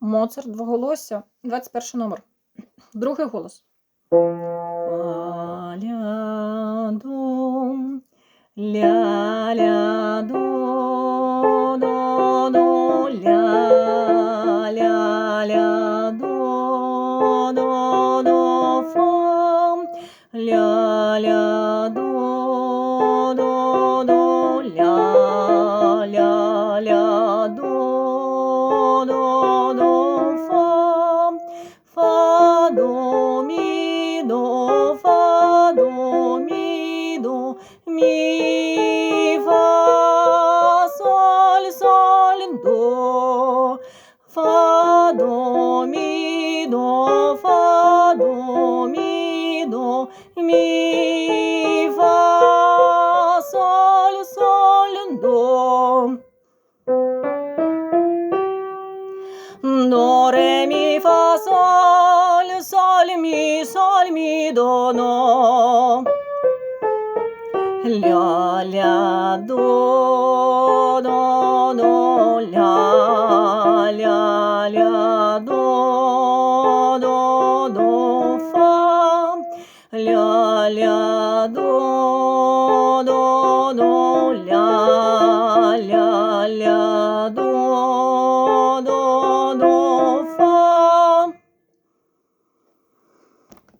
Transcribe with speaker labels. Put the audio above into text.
Speaker 1: Моцарт, двоголосся, 21 номер. Другий голос. Ля-ля-до, ля-ля-до, ля-ля-ля-до, фа, ля-ля-до, ля-ля-ля-до, фа, фа, до, мі, до, фа, до, мі, до, мі, фа, соль, соль, до, фа, до, мі, до, фа, до, мі, до, мі, фа, соль, соль, до. До, ре, мі, фа, соль, мі, до, но. Ля, ля, до, ля, ля, ля, до, фа, ля, ля, до,